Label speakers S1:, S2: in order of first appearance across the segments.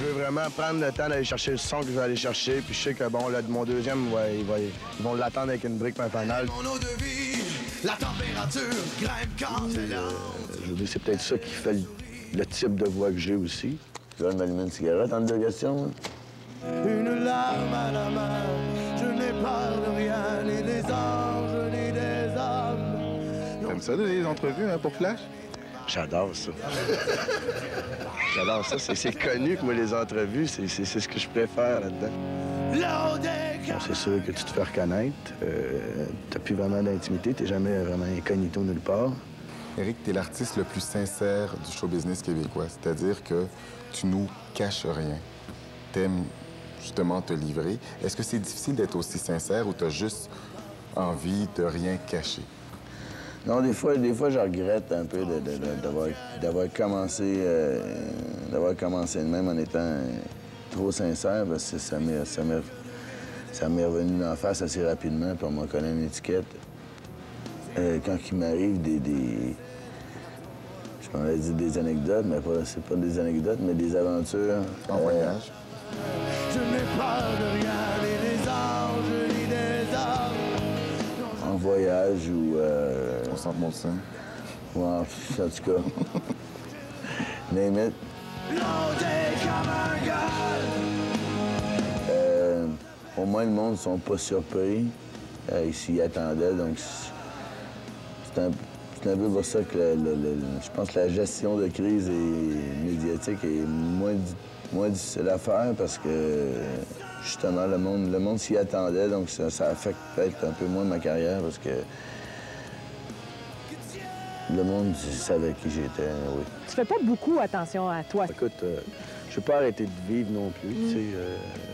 S1: Je veux vraiment prendre le temps d'aller chercher le son que je vais aller chercher. Puis je sais que, bon, là, mon deuxième, ils vont l'attendre avec une brique fanale.
S2: Mon eau de vie, la température grimpe quand elle
S1: Je veux dire, c'est peut-être ça qui fait le type de voix que j'ai aussi. Tu veux m'allumer une cigarette en deux questions?
S2: Une larme à la main, je n'ai peur de rien, ni des anges, ni des hommes.
S3: T'aimes ça, les entrevues pour Flash?
S1: J'adore ça. J'adore ça. C'est connu que moi, les entrevues, c'est ce que je préfère là-dedans. Bon, c'est sûr que tu te fais reconnaître. T'as plus vraiment d'intimité. T'es jamais vraiment incognito nulle part.
S3: Éric, t'es l'artiste le plus sincère du show business québécois. C'est-à-dire que tu nous caches rien. T'aimes justement te livrer. Est-ce que c'est difficile d'être aussi sincère ou t'as juste envie de rien cacher?
S1: Non, des fois, je regrette un peu d'avoir commencé de même en étant trop sincère, parce que ça m'est revenu en face assez rapidement, puis on m'a collé une étiquette. Quand il m'arrive je m'en ai dit des anecdotes, mais c'est pas des anecdotes, mais des aventures.
S3: En voyage?
S2: Je n'ai peur de rien, ni des anges, ni des hommes.
S1: En voyage ou...
S3: Au centre Molson?
S1: Ouais, en tout cas. Name it. Au moins, le monde ne sont pas surpris. Ils s'y attendaient, donc c'est un peu pour ça que je pense que la gestion de crise médiatique est moins difficile à faire parce que, justement, le monde s'y attendait, donc ça affecte peut-être un peu moins ma carrière parce que le monde savait qui j'étais, oui.
S4: Tu fais pas beaucoup attention à toi.
S1: Écoute, je vais pas arrêter de vivre non plus, tu sais.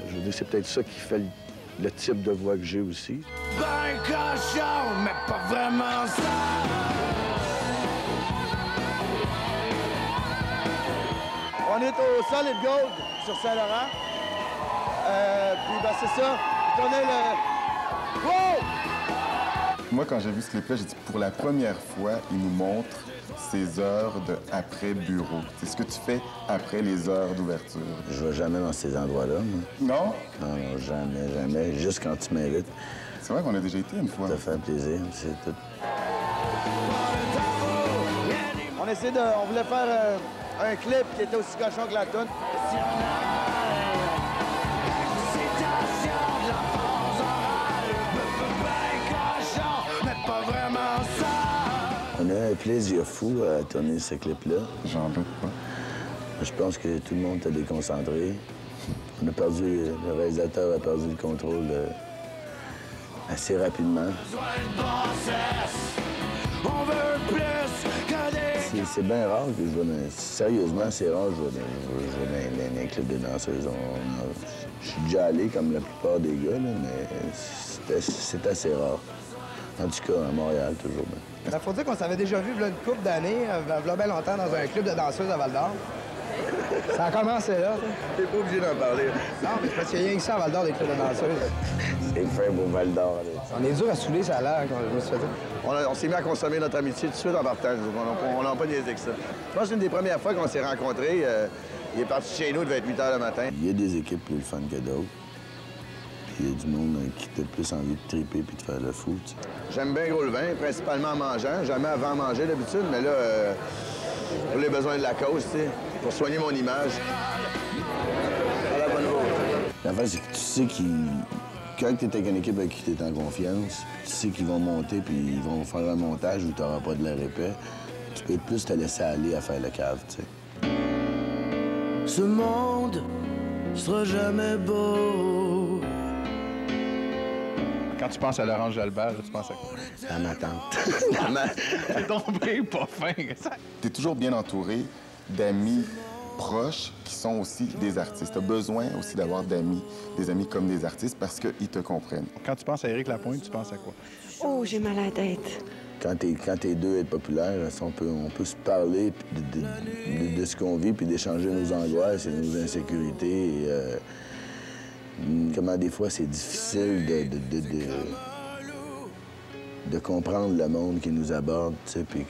S1: Je veux dire, c'est peut-être ça qui fait le type de voix que j'ai aussi.
S2: Ben cochon, mais pas vraiment ça.
S5: On est au Solid Gold sur Saint-Laurent. Puis, ben, c'est ça. Tournez le... Wow!
S3: Moi, quand j'ai vu ce clip-là, j'ai dit, pour la première fois, il nous montre ses heures de après-bureau. C'est ce que tu fais après les heures d'ouverture.
S1: Je vais jamais dans ces endroits-là, moi.
S3: Non?
S1: Non, jamais. Juste quand tu m'invites.
S3: C'est vrai qu'on a déjà été une fois.
S1: Ça fait plaisir, c'est tout.
S5: On voulait faire un clip qui était aussi cochon que la toune.
S2: On
S1: a un plaisir fou à tourner ce clip-là.
S3: J'en doute pas.
S1: Je pense que tout le monde était déconcentré. Le réalisateur a perdu le contrôle assez rapidement. C'est bien rare que je vois sérieusement, c'est rare que je vois dans un clip de danseuse. Je suis déjà allé comme la plupart des gars, là, mais c'est assez rare. En tout cas, à Montréal, toujours.
S5: Il faut dire qu'on s'avait déjà vu il y a une couple d'années, bien longtemps, dans un club de danseuses à Val-d'Or. Ça a commencé là.
S1: T'es pas obligé d'en parler.
S5: Non, mais c'est parce qu'il y a rien que ça à Val-d'Or, des clubs de danseuses.
S1: C'est fin beau Val-d'Or.
S5: On est dur à saouler, ça a l'air, quand je me suis fait dire.
S1: On s'est mis à consommer notre amitié tout de suite en partant. On n'a pas niaisé avec ça. Je pense que c'est une des premières fois qu'on s'est rencontrés. Il est parti chez nous, il devait être 8 h le matin. Il y a des équipes plus fun que d'autres. Il y a du monde qui a plus envie de triper puis de faire le fou. Tu sais. J'aime bien gros le vin, principalement en mangeant. Jamais avant manger d'habitude, mais là, pour les besoins de la cause, tu sais, pour soigner mon image. À la bonne voie. L'affaire, c'est que tu sais quand tu es avec une équipe avec qui tu es en confiance, tu sais qu'ils vont monter puis ils vont faire un montage où tu n'auras pas de l'air épais, tu peux plus te laisser aller à faire le cave, tu sais.
S2: Ce monde sera jamais beau.
S3: Quand tu penses à l'Orange Jalbert, tu penses à quoi?
S1: À ma tante.
S3: T'es tombé pas fin. T'es toujours bien entouré d'amis proches qui sont aussi des artistes. T'as besoin aussi d'avoir des amis comme des artistes parce qu'ils te comprennent. Quand tu penses à Éric Lapointe, tu penses à quoi?
S6: Oh, j'ai mal à la tête.
S1: Quand t'es deux à être populaires, on peut se parler de ce qu'on vit puis d'échanger nos angoisses et nos insécurités. Et, comment des fois c'est difficile de comprendre le monde qui nous aborde, tu sais, puis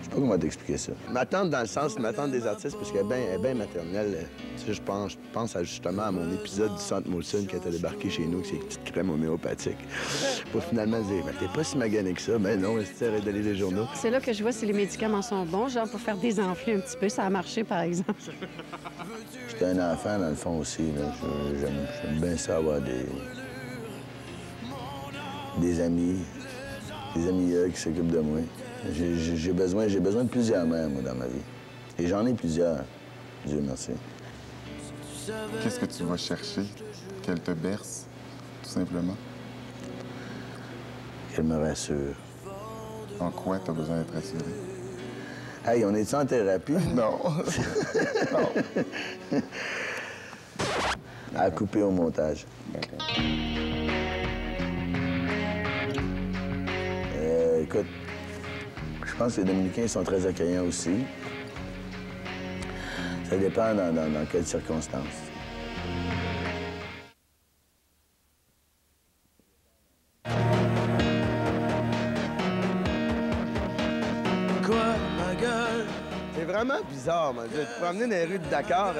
S1: sais pas comment t'expliquer ça. Ma tante, dans le sens, ma tante des artistes, parce qu'elle est bien maternelle. Tu sais, je pense justement à mon épisode du Centre Molson qui était débarqué chez nous, avec ses petites crèmes homéopathiques. Pour finalement dire, ben, t'es pas si magané que ça. Ben non, arrête de lire les journaux.
S6: C'est là que je vois si les médicaments sont bons, genre pour faire désenfler un petit peu. Ça a marché, par exemple.
S1: J'étais un enfant, dans le fond, aussi. J'aime bien ça avoir des amis qui s'occupent de moi. J'ai besoin de plusieurs mères, moi, dans ma vie. Et j'en ai plusieurs, Dieu merci.
S3: Qu'est-ce que tu vas chercher? Qu'elle te berce, tout simplement?
S1: Qu'elle me rassure.
S3: En quoi tu as besoin d'être rassuré?
S1: Hey, on est-tu en thérapie?
S3: Non. Non.
S1: À couper au montage.
S3: D'accord.
S1: Écoute, je pense que les Dominicains sont très accueillants aussi. Ça dépend dans quelles circonstances.
S2: Quoi, ma gueule?
S5: C'est vraiment bizarre, man. Tu te promener dans les rues de Dakar, tu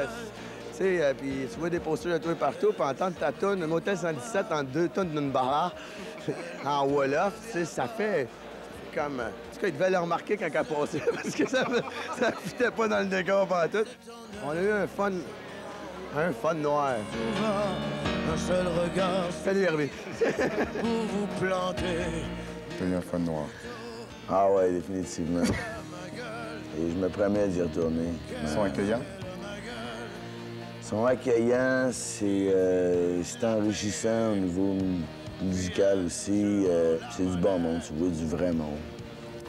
S5: sais, puis tu vois des posters de toi partout, puis entendre ta toune, le motel 117 en 2 tonnes d'une barre, en Wolof, tu sais, ça fait comme... En tout cas, il devait le remarquer quand elle passait, parce que ça ne fitait pas dans le décor partout. On a eu un fun noir.
S2: Un seul regard
S5: Salut, Hervé.
S2: pour vous planter.
S3: Tu as eu un fun noir.
S1: Ah ouais, définitivement. Et je me promets d'y retourner.
S3: Ils sont accueillants?
S1: Ils sont accueillants, c'est enrichissant au niveau musical aussi. C'est du bon monde, tu vois, du vrai monde.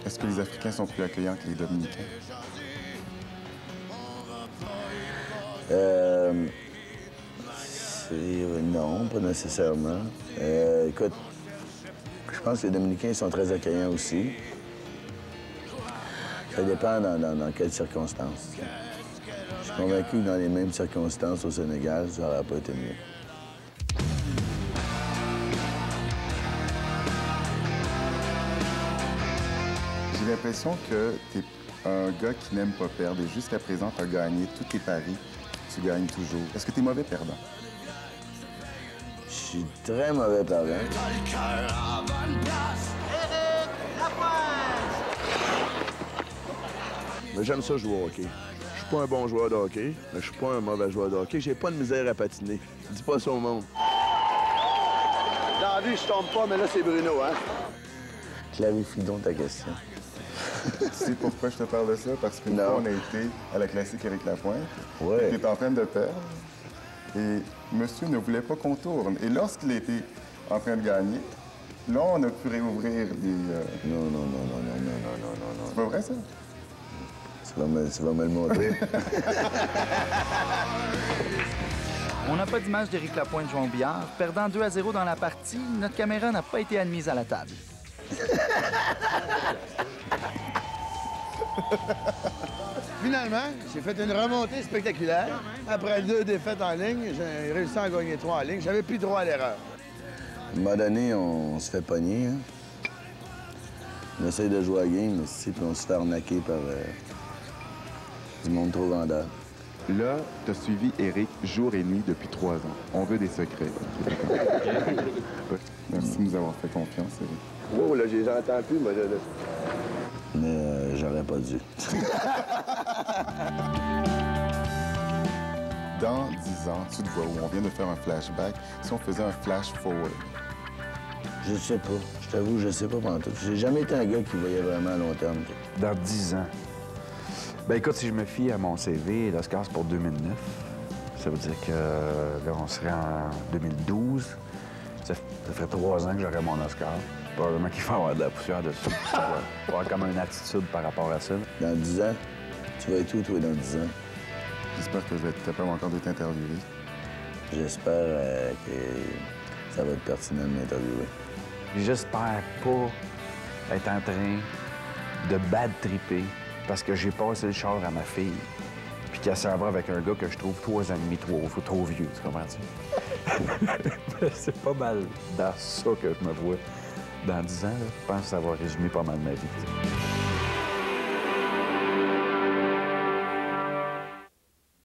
S3: Est-ce que les Africains sont plus accueillants que les Dominicains?
S1: Non, pas nécessairement. Écoute, je pense que les Dominicains sont très accueillants aussi. Ça dépend dans quelles circonstances. Je suis convaincu que dans les mêmes circonstances au Sénégal, ça n'aurait pas été mieux.
S3: J'ai l'impression que tu es un gars qui n'aime pas perdre et jusqu'à présent, tu as gagné tous tes paris. Tu gagnes toujours. Est-ce que tu es mauvais perdant?
S1: Je suis très mauvais perdant.
S5: Mais j'aime ça jouer au hockey. Je suis pas un bon joueur de hockey, mais je suis pas un mauvais joueur de hockey. J'ai pas de misère à patiner. Dis pas ça au monde. Dans la vie, je tombe pas, mais là, c'est Bruno, hein?
S1: Clarifie donc ta question.
S3: Tu sais pourquoi je te parle de ça? Parce qu'une
S1: Non.
S3: fois, on a été à la classique Éric Lapointe.
S1: Ouais.
S3: Il était en train de perdre. Et monsieur ne voulait pas qu'on tourne. Et lorsqu'il était en train de gagner, là, on a pu réouvrir les...
S1: Non.
S3: C'est pas vrai, ça?
S1: Tu vas me le montrer.
S7: On n'a pas d'image d'Éric Lapointe jouant au billard. Perdant 2-0 dans la partie, notre caméra n'a pas été admise à la table.
S5: Finalement, j'ai fait une remontée spectaculaire. Après 2 défaites en ligne, j'ai réussi à en gagner 3 en ligne. J'avais plus droit à l'erreur.
S1: À un moment donné, on se fait pogner. Hein? On essaye de jouer à la game, puis on se fait arnaquer par du monde trop vendeur.
S3: Là, tu as suivi Éric jour et nuit depuis 3 ans. On veut des secrets. Merci de nous avoir fait confiance, Éric.
S5: Oh, là, je les entends plus, moi, là.
S1: Mais j'aurais pas dû.
S3: Dans 10 ans, tu te vois où on vient de faire un flashback. Si on faisait un flash forward,
S1: Je sais pas. Je t'avoue, je sais pas pantoute. J'ai jamais été un gars qui voyait vraiment à long terme.
S8: Dans 10 ans. Ben écoute, si je me fie à mon CV, l'Oscar, c'est pour 2009. Ça veut dire que là, on serait en 2012. Ça ferait 3 ans que j'aurais mon Oscar. Probablement qu'il va y avoir de la poussière dessus. Ça va avoir comme une attitude par rapport à ça.
S1: Dans 10 ans, tu vas être où, toi, dans 10 ans?
S3: j'espère que je vais être capable encore de t'interviewer.
S1: J'espère que ça va être pertinent de m'interviewer.
S8: J'espère pas être en train de bad tripper parce que j'ai passé le char à ma fille puis qu'elle s'en va avec un gars que je trouve 3 ans et demi trop vieux, tu comprends-tu? C'est pas mal dans ça que je me vois dans 10 ans. Là. Je pense que ça va résumer pas mal ma vie.